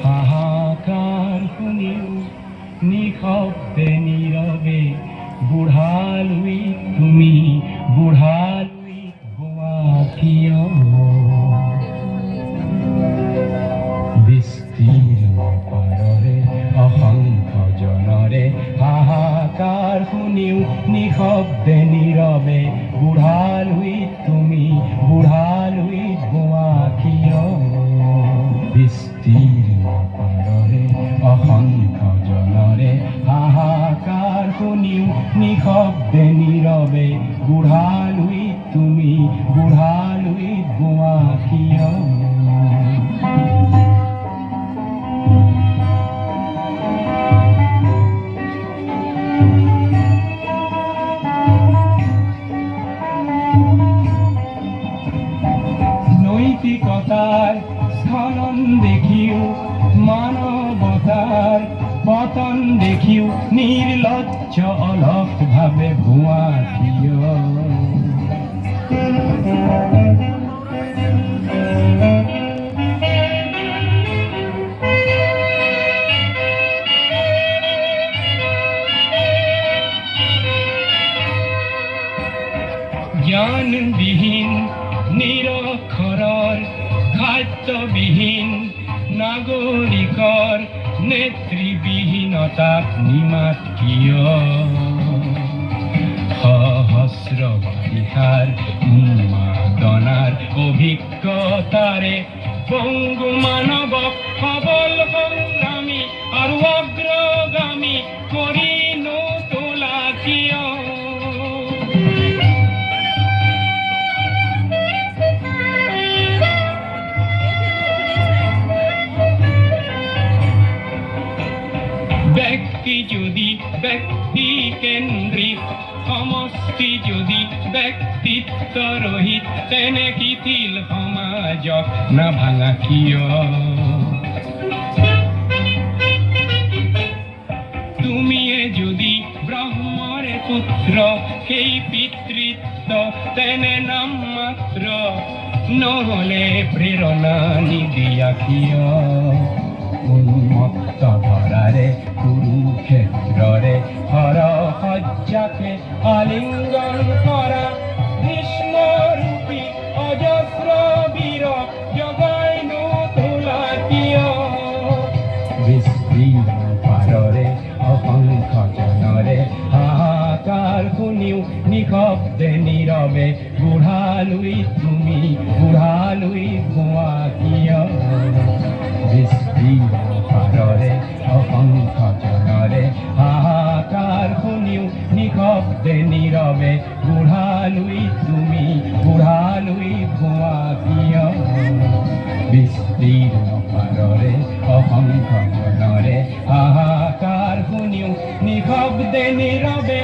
হাহাকার শুনিও নিশব্দে নীরবে বুঢ়ালুই তুমি বুঢ়ালুই গোৱা কিয় বিস্তীৰ্ণ পাৰৰে অসংখ্য জনৰে হাহাকাৰ শুনিও নিশব্দে নীৰৱে বুঢ়ালুই তুমি বুঢ়ালুই গোৱা কিয় বিস্তীৰ্ণ পাৰৰে অসংখ্য জনৰে হাহাকাৰ শুনিও নিশব্দে নীৰৱে বুঢ়ালুই তুমি বুঢ়ালুই গোৱা কিয় নৈতিকতাৰ স্খলন দেখিও মানৱতাৰ পতন দেখিও নিৰ্লজ্জ অলস ভাৱে ভুৱা কিয় জ্ঞানবিহীন নিৰক্ষৰৰ খাদ্যবিহীন নাগৰিকৰ নেতৃবিহীনতাক নিমাত কিয় সহস্ৰ বাৰিষাৰ উন্মাদনাৰ অভিজ্ঞতাৰে পংগু মানৱক সবল সংগ্ৰামী আৰু অগ্ৰগামী কৰি নোতোলা কিয় ব্যক্তি যদি ব্যক্তি কেন্দ্রিক সমষ্টি যদি ব্যক্তিত্ব রহিত তেনে শিথিল সমাজক নাভাঙা কিয় তুমিয়ে যদি ব্ৰহ্মৰে পুত্ৰ সেই পিতৃত্ব তেনে নাম মাত্ৰ নহলে প্ৰেৰণা নিদিয়া কিয় উন্মত্ত ধৰাৰে কুৰুক্ষেত্ৰৰে হৰসজ্জাকে আলিংগন কৰা ভীষ্মৰূপী অজস্ৰ বীৰ জগাই নোতোলা কিয় বিস্তীৰ্ণ পাৰৰে অসংখ্য জনৰে হাহাকাৰ শুনিও নিশব্দে নীৰৱে বুঢ়ালুই তুমি বুঢ়ালুই গোৱা কিয় বিস্তীৰ্ণ পাৰৰে অসংখ্য জনৰে হাহাকাৰ শুনিও নিশব্দে নীৰৱে বুঢ়ালুই তুমি বুঢ়ালুই গোৱা কিয় বিস্তীৰ্ণ পাৰৰে অসংখ্য জনৰে হাহাকাৰ শুনিও নিশব্দে নীৰৱে